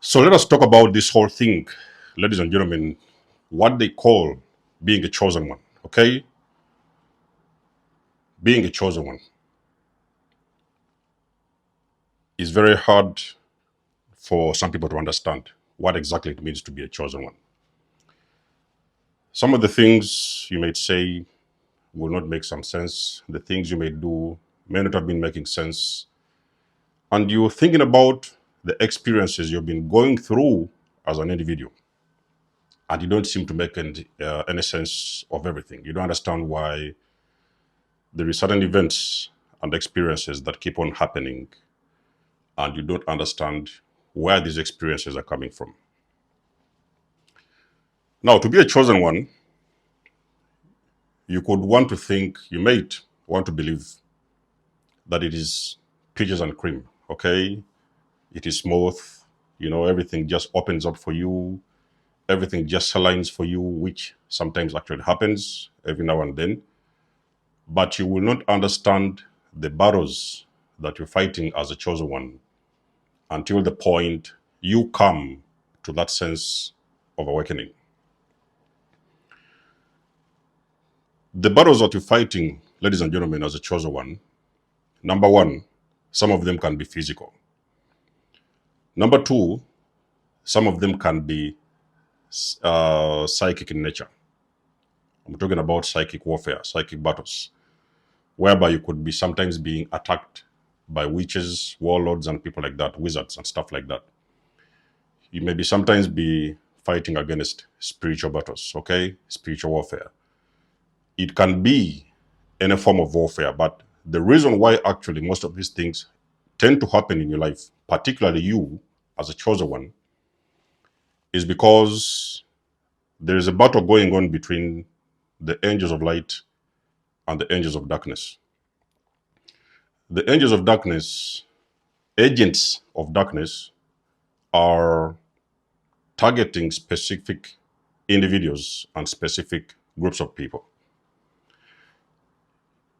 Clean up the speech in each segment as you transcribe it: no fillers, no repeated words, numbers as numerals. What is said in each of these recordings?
So let us talk about this whole thing, ladies and gentlemen, what they call being a chosen one, okay? Being a chosen one is very hard for some people to understand what exactly it means to be a chosen one. Some of the things you may say will not make some sense. The things you may do may not have been making sense. And you're thinking about the experiences you've been going through as an individual. And you don't seem to make any sense of everything. You don't understand why there is certain events and experiences that keep on happening, and you don't understand where these experiences are coming from. Now, to be a chosen one, you could want to think, you might want to believe that it is peaches and cream, okay? It is smooth, everything just opens up for you, everything just aligns for you, which sometimes actually happens every now and then. But you will not understand the battles that you're fighting as a chosen one until the point you come to that sense of awakening. The battles that you're fighting, ladies and gentlemen, as a chosen one, number one, some of them can be physical. Number two, some of them can be psychic in nature. I'm talking about psychic warfare, psychic battles, whereby you could be sometimes being attacked by witches, warlords, and people like that, wizards and stuff like that. You may be sometimes be fighting against spiritual battles, okay? Spiritual warfare. It can be any form of warfare, but the reason why actually most of these things tend to happen in your life, particularly you as a chosen one, is because there is a battle going on between the angels of light and the angels of darkness. The angels of darkness, agents of darkness, are targeting specific individuals and specific groups of people.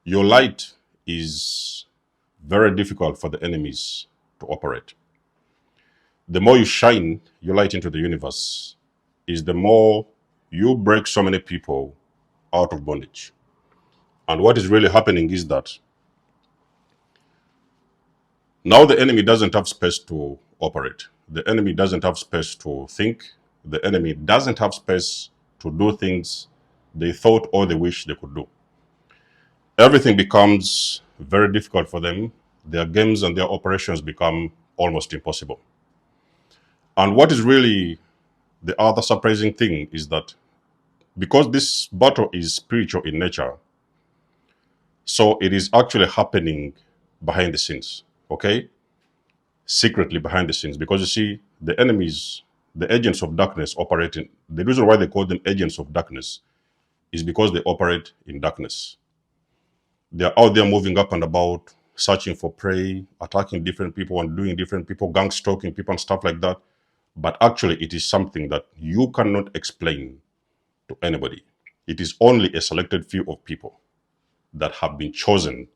Your light is very difficult for the enemies to operate. The more you shine your light into the universe, is the more you break so many people out of bondage. And what is really happening is that now the enemy doesn't have space to operate. The enemy doesn't have space to think. The enemy doesn't have space to do things they thought or they wish they could do. Everything becomes very difficult for them. Their games and their operations become almost impossible. And what is really the other surprising thing is that because this battle is spiritual in nature, so it is actually happening behind the scenes, okay? Secretly behind the scenes. Because you see, the enemies, the agents of darkness operating, the reason why they call them agents of darkness is because they operate in darkness. They're out there moving up and about, searching for prey, attacking different people and doing different people, gang stalking people and stuff like that. But actually, it is something that you cannot explain to anybody. It is only a selected few of people that have been chosen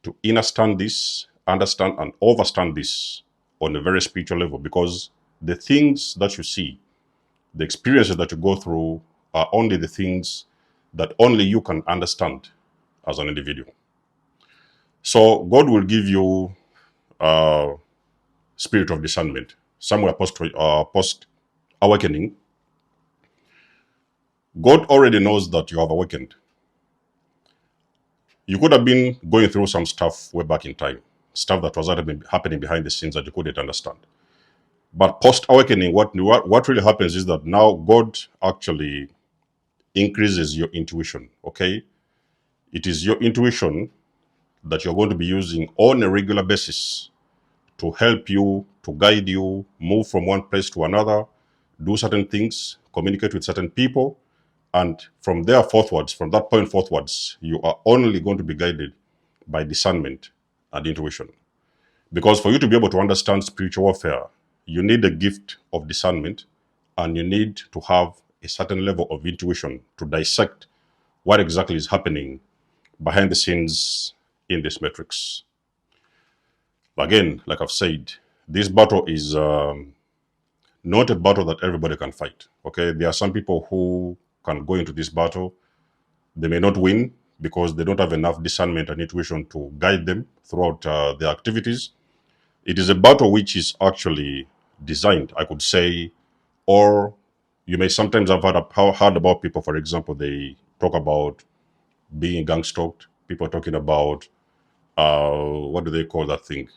to understand this, understand and overstand this on a very spiritual level, because the things that you see, the experiences that you go through are only the things that only you can understand as an individual. So God will give you a spirit of discernment somewhere post awakening. God already knows that you have awakened. You could have been going through some stuff way back in time, stuff that was happening behind the scenes that you couldn't understand. But post-awakening, what really happens is that now God actually increases your intuition, okay? It is your intuition that you're going to be using on a regular basis to help you, to guide you, move from one place to another, do certain things, communicate with certain people. And from there forthwards, from that point forthwards, you are only going to be guided by discernment and intuition. Because for you to be able to understand spiritual warfare, you need the gift of discernment and you need to have a certain level of intuition to dissect what exactly is happening behind the scenes in this matrix. Again, like I've said, this battle is not a battle that everybody can fight. Okay, there are some people who can go into this battle. They may not win because they don't have enough discernment and intuition to guide them throughout their activities. It is a battle which is actually designed, I could say, or you may sometimes have heard about people, for example, they talk about being gang stalked, people talking about, what do they call that thing?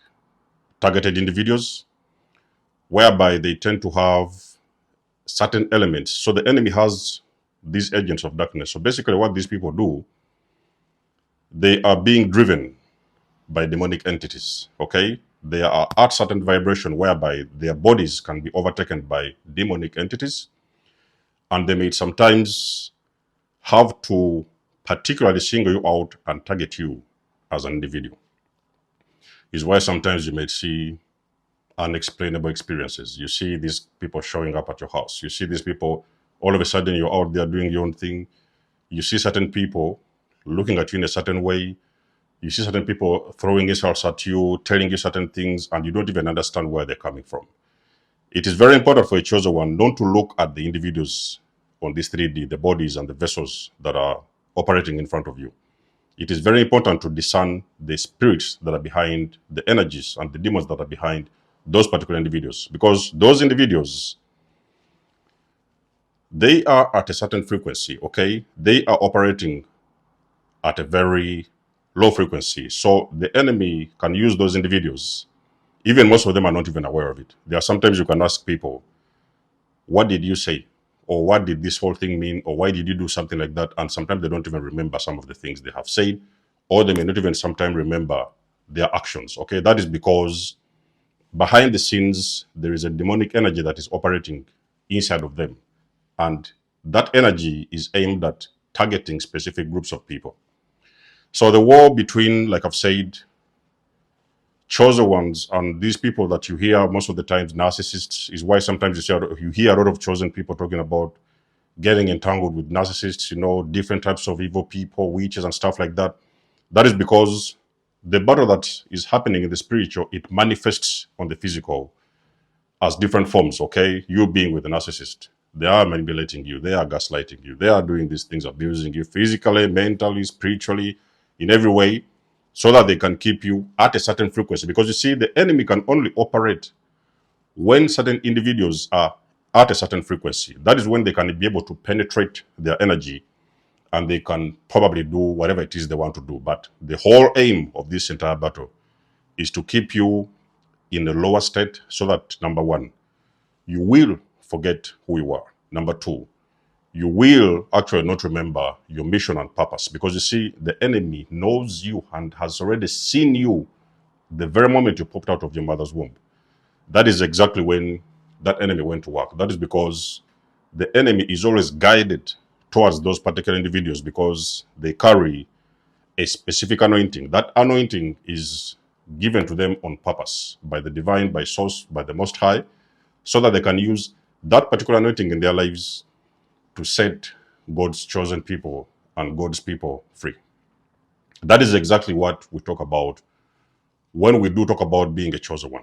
Targeted individuals, whereby they tend to have certain elements. So the enemy has these agents of darkness. So basically what these people do, they are being driven by demonic entities, okay? They are at certain vibration whereby their bodies can be overtaken by demonic entities, and they may sometimes have to particularly single you out and target you as an individual. Is why sometimes you may see unexplainable experiences. You see these people showing up at your house. You see these people, all of a sudden you're out there doing your own thing. You see certain people looking at you in a certain way. You see certain people throwing insults at you, telling you certain things, and you don't even understand where they're coming from. It is very important for a chosen one not to look at the individuals on this 3D, the bodies and the vessels that are operating in front of you. It is very important to discern the spirits that are behind, the energies and the demons that are behind those particular individuals, because those individuals, they are at a certain frequency, okay? They are operating at a very low frequency. So the enemy can use those individuals. Even most of them are not even aware of it. There are sometimes you can ask people, what did you say? Or what did this whole thing mean? Or why did you do something like that? And sometimes they don't even remember some of the things they have said, or they may not even sometimes remember their actions, okay? That is because behind the scenes, there is a demonic energy that is operating inside of them. And that energy is aimed at targeting specific groups of people. So the war between, like I've said, chosen ones and these people that you hear most of the times, narcissists, is why sometimes you hear a lot of chosen people talking about getting entangled with narcissists, different types of evil people, witches and stuff like that. That is because the battle that is happening in the spiritual, it manifests on the physical as different forms, okay? You being with a narcissist, they are manipulating you, they are gaslighting you, they are doing these things, abusing you physically, mentally, spiritually, in every way, so that they can keep you at a certain frequency. Because you see, the enemy can only operate when certain individuals are at a certain frequency. That is when they can be able to penetrate their energy and they can probably do whatever it is they want to do. But the whole aim of this entire battle is to keep you in a lower state so that, number one, you will forget who you are. Number two, you will actually not remember your mission and purpose, because you see, the enemy knows you and has already seen you the very moment you popped out of your mother's womb. That is exactly when that enemy went to work. That is because the enemy is always guided towards those particular individuals because they carry a specific anointing. That anointing is given to them on purpose by the divine, by source, by the Most High, so that they can use that particular anointing in their lives to set God's chosen people and God's people free. That is exactly what we talk about when we do talk about being a chosen one.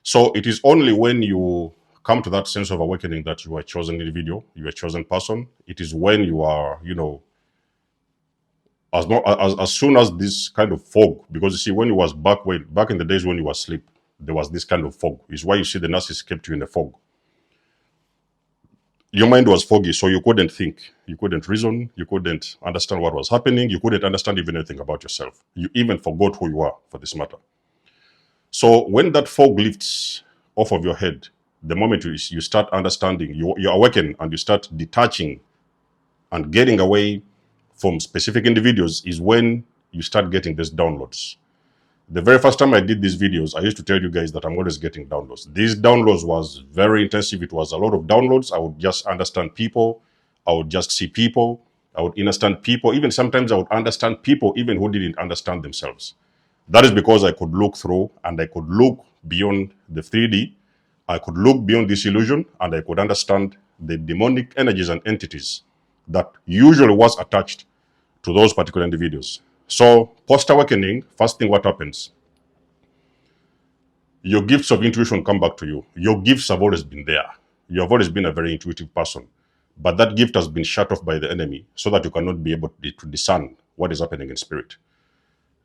So it is only when you come to that sense of awakening that you are a chosen individual, you are a chosen person. It is when you are, as soon as this kind of fog, because you see, when you was back in the days when you were asleep, there was this kind of fog. It's why you see the narcissist kept you in the fog. Your mind was foggy, so you couldn't think, you couldn't reason, you couldn't understand what was happening, you couldn't understand even anything about yourself. You even forgot who you are, for this matter. So when that fog lifts off of your head, the moment you start understanding, you awaken and you start detaching and getting away from specific individuals, is when you start getting these downloads. The very first time I did these videos, I used to tell you guys that I'm always getting downloads. These downloads was very intensive. It was a lot of downloads. I would just understand people. I would just see people. I would understand people. Even sometimes I would understand people even who didn't understand themselves. That is because I could look through and I could look beyond the 3D. I could look beyond this illusion and I could understand the demonic energies and entities that usually was attached to those particular individuals. So post-awakening, first thing what happens, your gifts of intuition come back to you. Your gifts have always been there. You have always been a very intuitive person, but that gift has been shut off by the enemy so that you cannot be able to discern what is happening in spirit.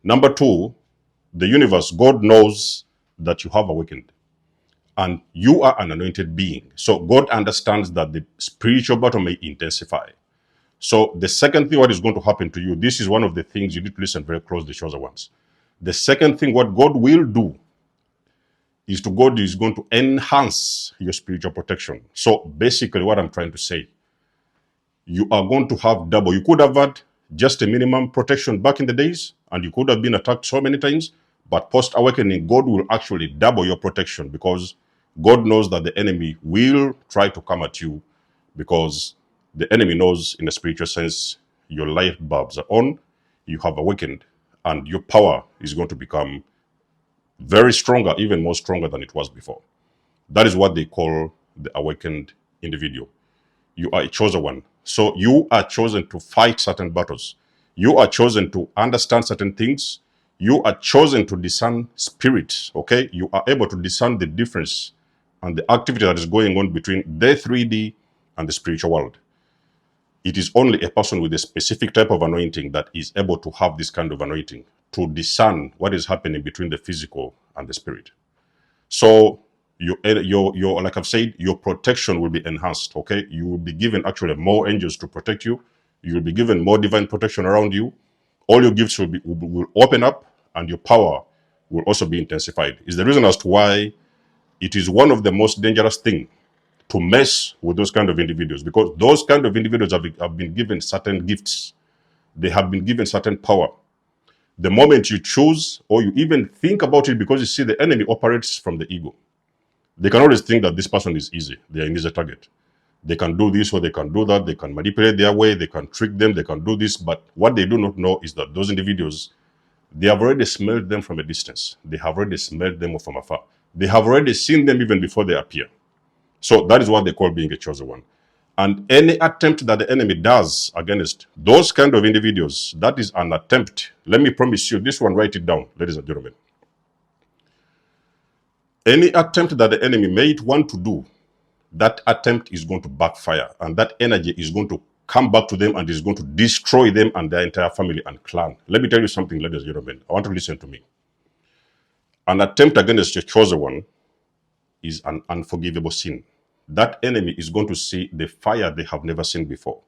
Number two, the universe, God knows that you have awakened and you are an anointed being. So God understands that the spiritual battle may intensify. So the second thing, what is going to happen to you, this is one of the things you need to listen very closely, chosen ones. The second thing, what God will do is God is going to enhance your spiritual protection. So basically what I'm trying to say, you are going to have double. You could have had just a minimum protection back in the days, and you could have been attacked so many times, but post-awakening, God will actually double your protection because God knows that the enemy will try to come at you because the enemy knows in a spiritual sense your light bulbs are on, you have awakened, and your power is going to become very stronger, even more stronger than it was before. That is what they call the awakened individual. You are a chosen one. So you are chosen to fight certain battles. You are chosen to understand certain things. You are chosen to discern spirits, okay? You are able to discern the difference and the activity that is going on between the 3D and the spiritual world. It is only a person with a specific type of anointing that is able to have this kind of anointing to discern what is happening between the physical and the spirit. So your like I've said, your protection will be enhanced. Okay, you will be given actually more angels to protect you. You will be given more divine protection around you. All your gifts will open up, and your power will also be intensified. Is the reason as to why it is one of the most dangerous things to mess with those kind of individuals, because those kind of individuals have been given certain gifts. They have been given certain power. The moment you choose or you even think about it, because you see the enemy operates from the ego. They can always think that this person is easy. They are an easy target. They can do this or they can do that. They can manipulate their way. They can trick them. They can do this. But what they do not know is that those individuals, they have already smelled them from a distance. They have already smelled them from afar. They have already seen them even before they appear. So that is what they call being a chosen one. And any attempt that the enemy does against those kind of individuals, that is an attempt. Let me promise you, this one, write it down, ladies and gentlemen. Any attempt that the enemy may want to do, that attempt is going to backfire, and that energy is going to come back to them and is going to destroy them and their entire family and clan. Let me tell you something, ladies and gentlemen. I want to listen to me. An attempt against your chosen one is an unforgivable sin. That enemy is going to see the fire they have never seen before.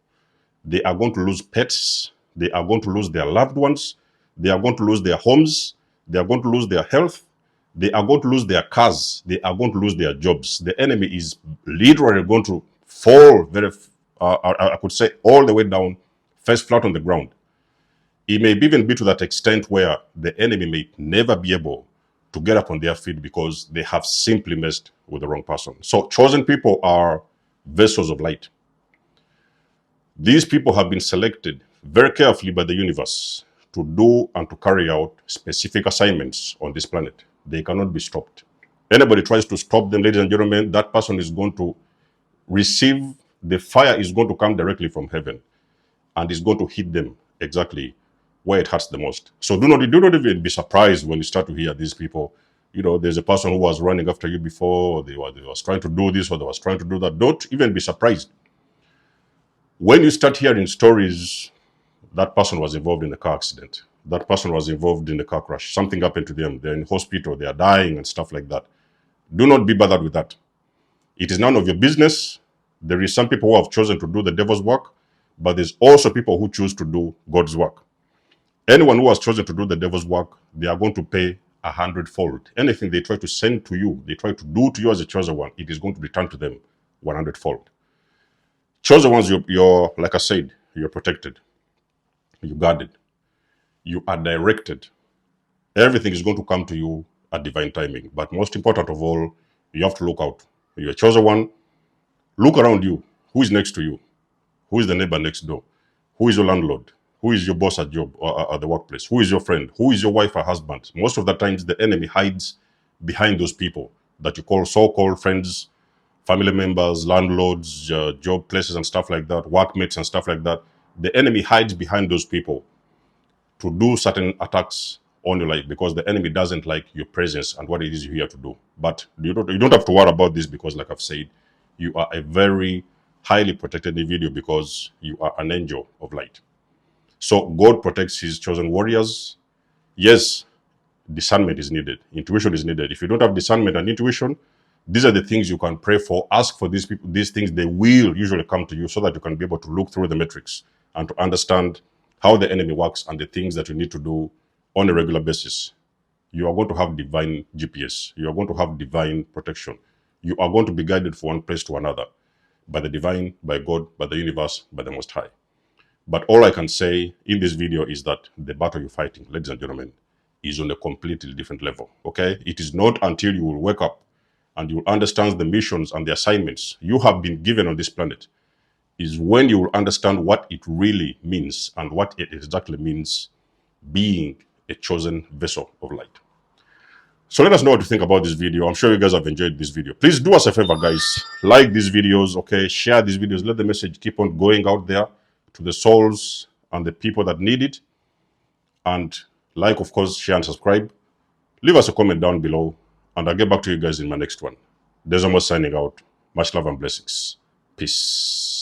They are going to lose pets. They are going to lose their loved ones. They are going to lose their homes. They are going to lose their health. They are going to lose their cars. They are going to lose their jobs. The enemy is literally going to fall I could say all the way down, face flat on the ground. It may even be to that extent where the enemy may never be able to get up on their feet because they have simply messed with the wrong person. So chosen people are vessels of light. These people have been selected very carefully by the universe to do and to carry out specific assignments on this planet. They cannot be stopped. Anybody tries to stop them, ladies and gentlemen, that person is going to receive, the fire is going to come directly from heaven and is going to hit them exactly where it hurts the most. So do not even be surprised when you start to hear these people. You know, there's a person who was running after you before, they was trying to do this or they was trying to do that. Don't even be surprised. When you start hearing stories, that person was involved in a car accident, that person was involved in a car crash, something happened to them, they're in hospital, they are dying and stuff like that. Do not be bothered with that. It is none of your business. There is some people who have chosen to do the devil's work, but there's also people who choose to do God's work. Anyone who has chosen to do the devil's work, they are going to pay 100-fold. Anything they try to send to you, they try to do to you as a chosen one, it is going to return to them 100-fold. Chosen ones, you're like I said, you're protected, you're guarded, you are directed. Everything is going to come to you at divine timing. But most important of all, you have to look out. You're a chosen one. Look around you. Who is next to you? Who is the neighbor next door? Who is your landlord? Who is your boss at job or at the workplace? Who is your friend? Who is your wife or husband? Most of the times, the enemy hides behind those people that you call so-called friends, family members, landlords, job places and stuff like that, workmates and stuff like that. The enemy hides behind those people to do certain attacks on your life because the enemy doesn't like your presence and what it is you're here to do. But you don't have to worry about this because, like I've said, you are a very highly protected individual because you are an angel of light. So God protects his chosen warriors. Yes, discernment is needed. Intuition is needed. If you don't have discernment and intuition, these are the things you can pray for. Ask for these people, these things, they will usually come to you so that you can be able to look through the matrix and to understand how the enemy works and the things that you need to do on a regular basis. You are going to have divine GPS. You are going to have divine protection. You are going to be guided from one place to another by the divine, by God, by the universe, by the Most High. But all I can say in this video is that the battle you're fighting, ladies and gentlemen, is on a completely different level, okay? It is not until you will wake up and you will understand the missions and the assignments you have been given on this planet is when you will understand what it really means and what it exactly means being a chosen vessel of light. So let us know what you think about this video. I'm sure you guys have enjoyed this video. Please do us a favor, guys. Like these videos, okay? Share these videos. Let the message keep on going out there to the souls and the people that need it. And like, of course, share and subscribe. Leave us a comment down below. And I'll get back to you guys in my next one. Desmos signing out. Much love and blessings. Peace.